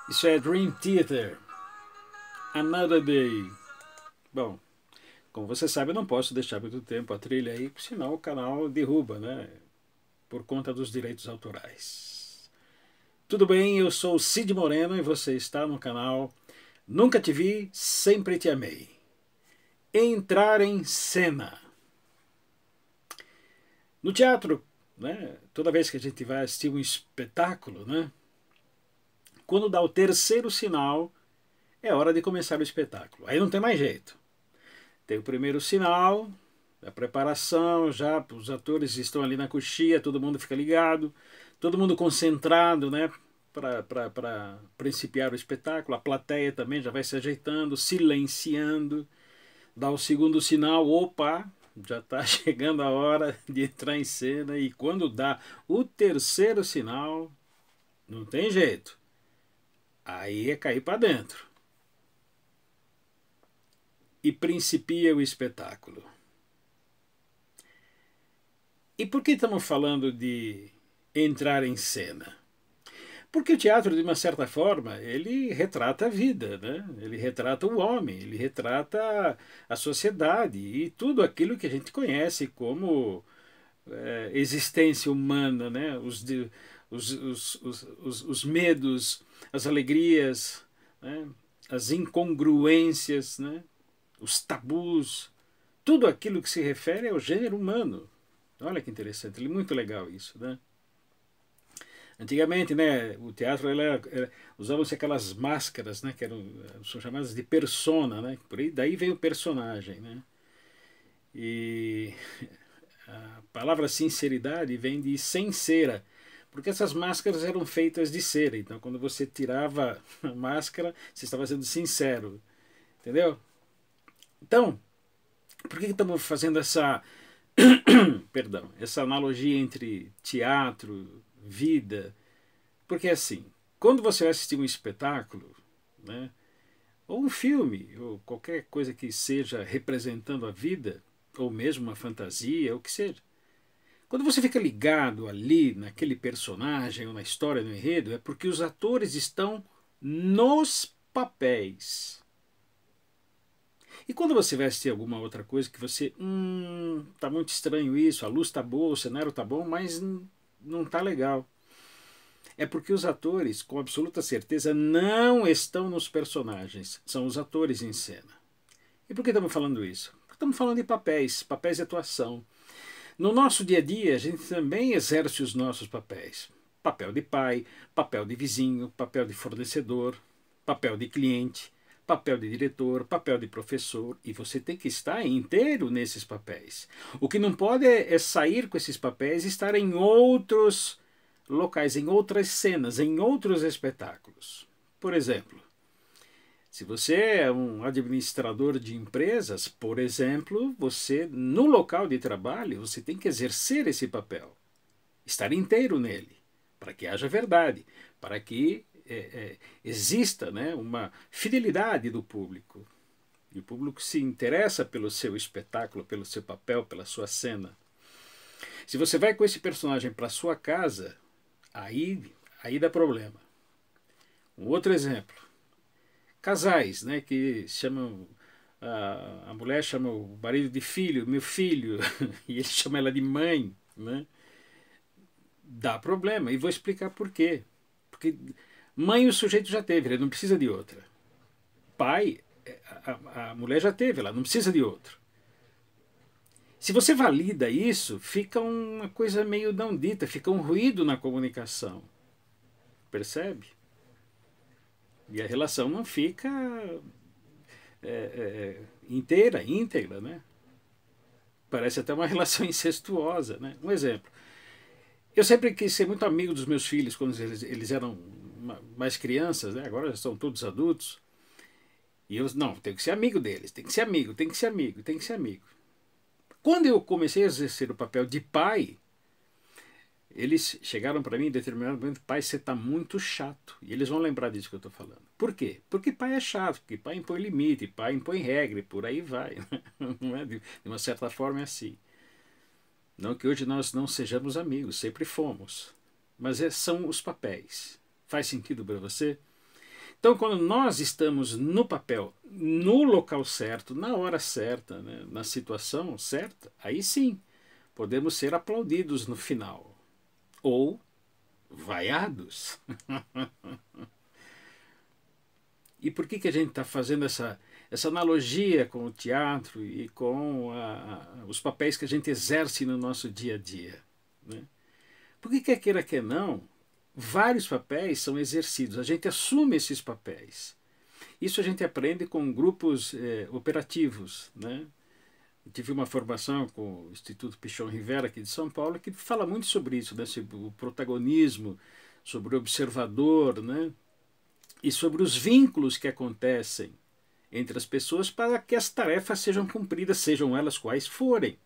Isso é Dream Theater, Another Day. Bom, como você sabe, eu não posso deixar muito tempo a trilha aí, senão o canal derruba, né? Por conta dos direitos autorais. Tudo bem, eu sou o Cid Moreno e você está no canal Nunca Te Vi, Sempre Te Amei. Entrar em cena. No teatro, né? Toda vez que a gente vai assistir um espetáculo, né? Quando dá o terceiro sinal, é hora de começar o espetáculo. Aí não tem mais jeito. Tem o primeiro sinal, a preparação, já os atores estão ali na coxia, todo mundo fica ligado, todo mundo concentrado, né, para principiar o espetáculo. A plateia também já vai se ajeitando, silenciando. Dá o segundo sinal, opa, já está chegando a hora de entrar em cena. E quando dá o terceiro sinal, não tem jeito. Aí é cair para dentro. E principia o espetáculo. E por que estamos falando de entrar em cena? Porque o teatro, de uma certa forma, ele retrata a vida, né? Ele retrata o homem, ele retrata a sociedade e tudo aquilo que a gente conhece como existência humana, né? Os medos, as alegrias, né? As incongruências, né? Os tabus, tudo aquilo que se refere ao gênero humano. Olha que interessante, é muito legal isso, né? Antigamente, né, o teatro usavam-se aquelas máscaras, né, que são chamadas de persona, né? Por aí daí vem o personagem, né? E a palavra sinceridade vem de cera, porque essas máscaras eram feitas de cera. Então, quando você tirava a máscara, você estava sendo sincero, entendeu? Então, por que estamos fazendo essa perdão, essa analogia entre teatro, vida? Porque assim, quando você vai assistir um espetáculo, né, ou um filme, ou qualquer coisa que seja representando a vida, ou mesmo uma fantasia, ou o que seja, quando você fica ligado ali naquele personagem ou na história, no enredo, é porque os atores estão nos papéis. E quando você vai assistir alguma outra coisa que você, tá muito estranho isso, a luz tá boa, o cenário tá bom, mas não tá legal. É porque os atores, com absoluta certeza, não estão nos personagens, são os atores em cena. E por que estamos falando isso? Porque estamos falando de papéis, papéis de atuação. No nosso dia a dia, a gente também exerce os nossos papéis. Papel de pai, papel de vizinho, papel de fornecedor, papel de cliente, papel de diretor, papel de professor, e você tem que estar inteiro nesses papéis. O que não pode é sair com esses papéis e estar em outros locais, em outras cenas, em outros espetáculos. Por exemplo, se você é um administrador de empresas, por exemplo, você, no local de trabalho, você tem que exercer esse papel, estar inteiro nele, para que haja verdade, para que exista, né, uma fidelidade do público. E o público se interessa pelo seu espetáculo, pelo seu papel, pela sua cena. Se você vai com esse personagem para sua casa, aí dá problema. Um outro exemplo. Casais, né, que chamam a mulher chama o marido de filho, meu filho, e ele chama ela de mãe, né? Dá problema. E vou explicar por quê. Porque mãe o sujeito já teve, ele não precisa de outra. Pai, a mulher já teve, ela não precisa de outro. Se você valida isso, fica uma coisa meio não dita, fica um ruído na comunicação. Percebe? E a relação não fica inteira, íntegra, né? Parece até uma relação incestuosa, né? Um exemplo. Eu sempre quis ser muito amigo dos meus filhos quando eles eram mais crianças, né? Agora já são todos adultos. E eu, não, tenho que ser amigo deles, tem que ser amigo, tem que ser amigo, tem que ser amigo. Quando eu comecei a exercer o papel de pai, eles chegaram para mim em determinado momento: pai, você está muito chato. E eles vão lembrar disso que eu estou falando. Por quê? Porque pai é chato, porque pai impõe limite, pai impõe regra, e por aí vai. Não é? De uma certa forma é assim. Não que hoje nós não sejamos amigos, sempre fomos. Mas são os papéis. Faz sentido para você? Então, quando nós estamos no papel, no local certo, na hora certa, né, na situação certa, aí sim, podemos ser aplaudidos no final. Ou vaiados. E por que a gente está fazendo essa analogia com o teatro e com os papéis que a gente exerce no nosso dia a dia? Né? Porque quer queira, quer não, vários papéis são exercidos, a gente assume esses papéis. Isso a gente aprende com grupos operativos. Né? Eu tive uma formação com o Instituto Pichon Rivera aqui de São Paulo que fala muito sobre isso, né? Sobre o protagonismo, sobre o observador, né? E sobre os vínculos que acontecem entre as pessoas para que as tarefas sejam cumpridas, sejam elas quais forem.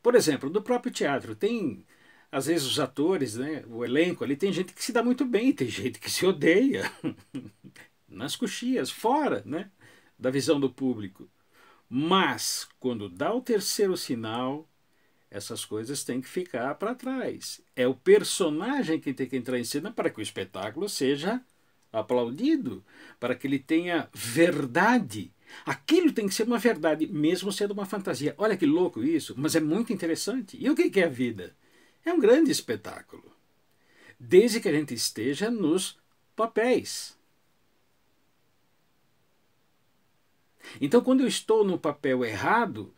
Por exemplo, no próprio teatro, tem, às vezes, os atores, né, o elenco ali, tem gente que se dá muito bem, tem gente que se odeia, nas coxias, fora, né, da visão do público. Mas, quando dá o terceiro sinal, essas coisas têm que ficar para trás. É o personagem que tem que entrar em cena para que o espetáculo seja aplaudido, para que ele tenha verdade. Aquilo tem que ser uma verdade, mesmo sendo uma fantasia. Olha que louco isso, mas é muito interessante. E o que é a vida? É um grande espetáculo, desde que a gente esteja nos papéis. Então, quando eu estou no papel errado,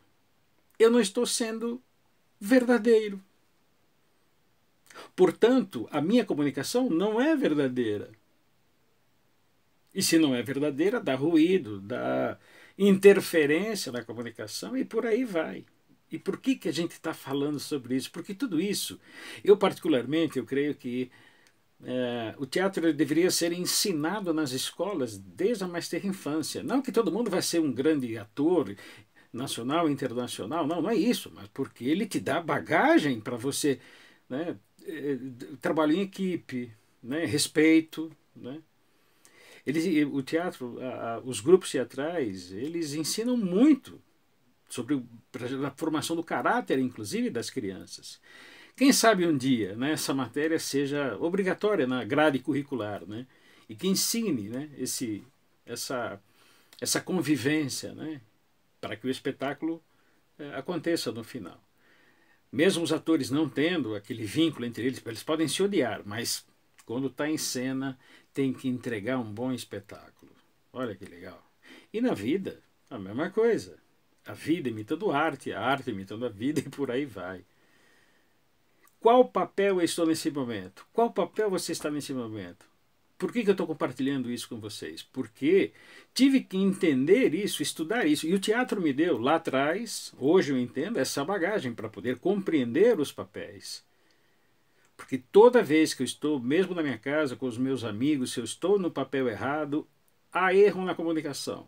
eu não estou sendo verdadeiro. Portanto, a minha comunicação não é verdadeira. E se não é verdadeira, dá ruído, dá interferência na comunicação e por aí vai. E por que a gente está falando sobre isso? Porque tudo isso, eu particularmente, eu creio que o teatro deveria ser ensinado nas escolas desde a mais tenra infância. Não que todo mundo vai ser um grande ator nacional e internacional, não é isso, mas porque ele te dá bagagem para você, né, trabalho em equipe, né, respeito, né. O teatro, os grupos teatrais, eles ensinam muito sobre a formação do caráter, inclusive, das crianças. Quem sabe um dia, né, essa matéria seja obrigatória na grade curricular, né, e que ensine, né, essa convivência, né, para que o espetáculo aconteça no final. Mesmo os atores não tendo aquele vínculo entre eles podem se odiar, mas quando está em cena tem que entregar um bom espetáculo. Olha que legal. E na vida, a mesma coisa. A vida imitando a arte imitando a vida e por aí vai. Qual papel eu estou nesse momento? Qual papel você está nesse momento? Por que eu estou compartilhando isso com vocês? Porque tive que entender isso, estudar isso. E o teatro me deu lá atrás, hoje eu entendo, essa bagagem para poder compreender os papéis. Porque toda vez que eu estou, mesmo na minha casa, com os meus amigos, se eu estou no papel errado, há erro na comunicação.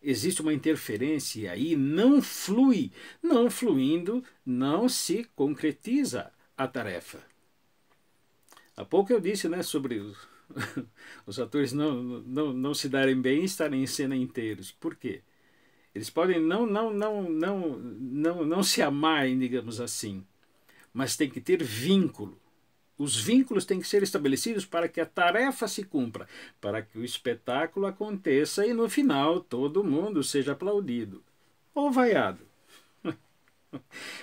Existe uma interferência e aí não flui. Não fluindo, não se concretiza a tarefa. Há pouco eu disse, né, sobre os atores não se darem bem e estarem em cena inteiros. Por quê? Eles podem não se amarem, digamos assim, mas tem que ter vínculo. Os vínculos têm que ser estabelecidos para que a tarefa se cumpra, para que o espetáculo aconteça e no final todo mundo seja aplaudido ou vaiado.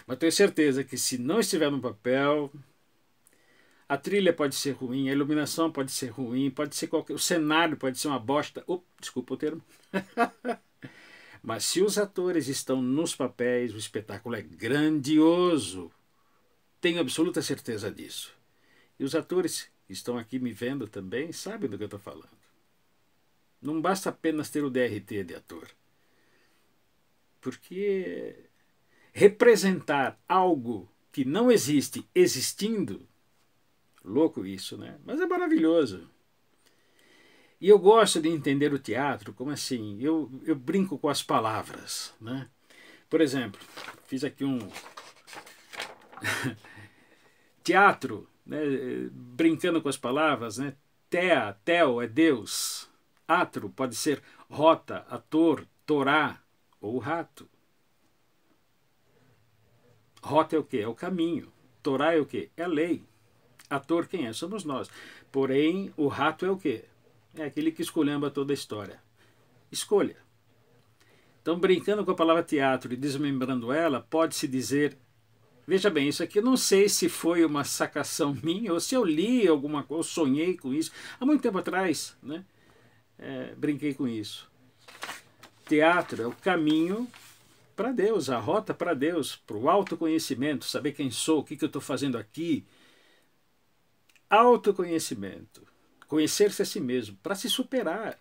Mas tenho certeza que se não estiver no papel, a trilha pode ser ruim, a iluminação pode ser ruim, pode ser o cenário pode ser uma bosta. Desculpa o termo. Mas se os atores estão nos papéis, o espetáculo é grandioso. Tenho absoluta certeza disso. E os atores que estão aqui me vendo também sabem do que eu estou falando. Não basta apenas ter o DRT de ator. Porque representar algo que não existe existindo, louco isso, né? Mas é maravilhoso. E eu gosto de entender o teatro como assim, eu brinco com as palavras, né? Por exemplo, fiz aqui um teatro, né, brincando com as palavras, né? Theo é Deus, atro pode ser rota, ator, Torá ou rato. Rota é o quê? É o caminho. Torá é o quê? É a lei. Ator quem é? Somos nós. Porém, o rato é o quê? É aquele que esculhamba toda a história. Escolha. Então, brincando com a palavra teatro e desmembrando ela, pode-se dizer... Veja bem, isso aqui eu não sei se foi uma sacação minha ou se eu li alguma coisa, ou sonhei com isso. Há muito tempo atrás, né? Brinquei com isso. Teatro é o caminho para Deus, a rota para Deus, para o autoconhecimento, saber quem sou, o que eu estou fazendo aqui. Autoconhecimento, conhecer-se a si mesmo, para se superar.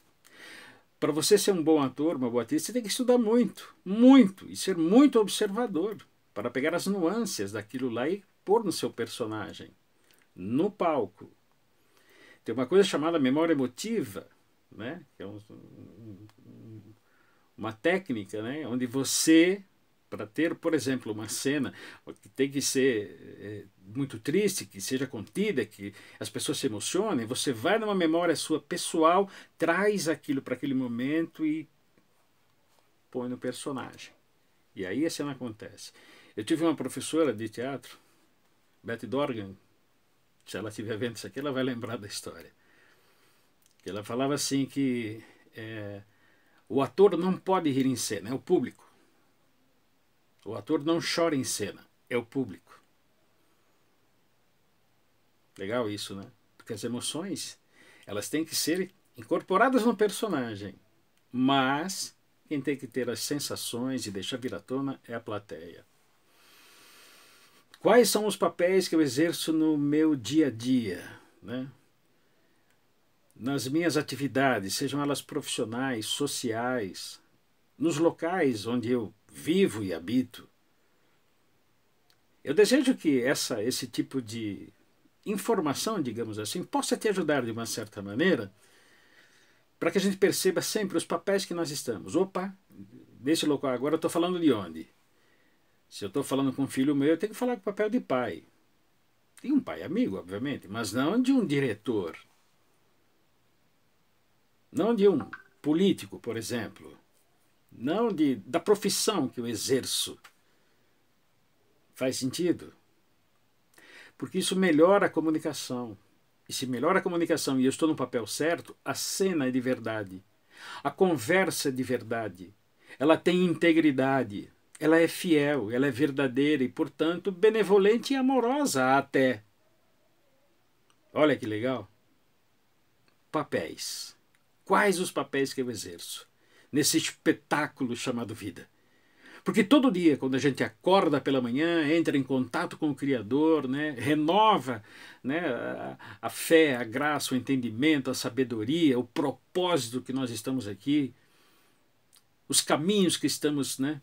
Para você ser um bom ator, uma boa atriz, você tem que estudar muito, muito, e ser muito observador, para pegar as nuances daquilo lá e pôr no seu personagem, no palco. Tem uma coisa chamada memória emotiva, né? Que é uma técnica, né? Onde você, para ter, por exemplo, uma cena que tem que ser muito triste, que seja contida, que as pessoas se emocionem, você vai numa memória sua pessoal, traz aquilo para aquele momento e põe no personagem. E aí a cena acontece. Eu tive uma professora de teatro, Betty Dorgan, se ela estiver vendo isso aqui, ela vai lembrar da história. Ela falava assim que o ator não pode rir em cena, é o público. O ator não chora em cena, é o público. Legal isso, né? Porque as emoções, elas têm que ser incorporadas no personagem, mas quem tem que ter as sensações e deixar vir à tona é a plateia. Quais são os papéis que eu exerço no meu dia a dia, né? Nas minhas atividades, sejam elas profissionais, sociais, nos locais onde eu vivo e habito. Eu desejo que esse tipo de informação, digamos assim, possa te ajudar de uma certa maneira, para que a gente perceba sempre os papéis que nós estamos. Opa, nesse local agora eu estou falando de onde? Se eu estou falando com um filho meu, eu tenho que falar com o papel de pai. E um pai amigo, obviamente, mas não de um diretor. Não de um político, por exemplo. Não da profissão que eu exerço. Faz sentido? Porque isso melhora a comunicação. E se melhora a comunicação e eu estou no papel certo, a cena é de verdade. A conversa é de verdade. Ela tem integridade. Ela é fiel, ela é verdadeira e, portanto, benevolente e amorosa até. Olha que legal. Papéis. Quais os papéis que eu exerço nesse espetáculo chamado vida? Porque todo dia, quando a gente acorda pela manhã, entra em contato com o Criador, né, renova, né, a fé, a graça, o entendimento, a sabedoria, o propósito que nós estamos aqui, os caminhos que estamos, né,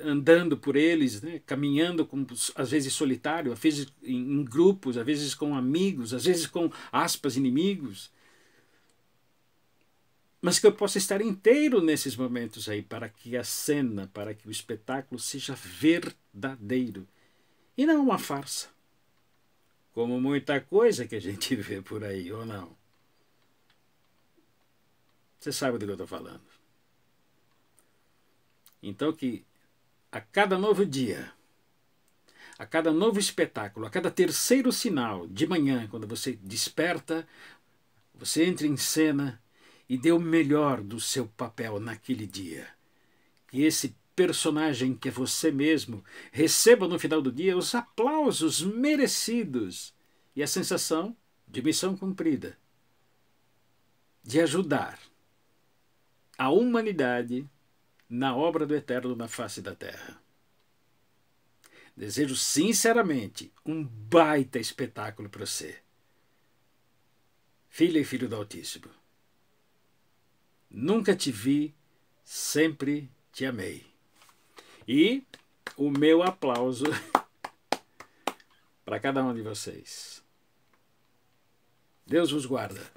andando por eles, né, caminhando, às vezes solitário, às vezes em grupos, às vezes com amigos, às vezes com aspas inimigos. Mas que eu possa estar inteiro nesses momentos aí, para que a cena, para que o espetáculo seja verdadeiro e não uma farsa, como muita coisa que a gente vê por aí, ou não? Você sabe do que eu estou falando. Então que a cada novo dia, a cada novo espetáculo, a cada terceiro sinal de manhã, quando você desperta, você entra em cena e dê o melhor do seu papel naquele dia. Que esse personagem que é você mesmo receba no final do dia os aplausos merecidos e a sensação de missão cumprida, de ajudar a humanidade na obra do Eterno na face da terra. Desejo sinceramente um baita espetáculo para você. Filha e filho do Altíssimo. Nunca te vi, sempre te amei. E o meu aplauso para cada um de vocês. Deus vos guarda.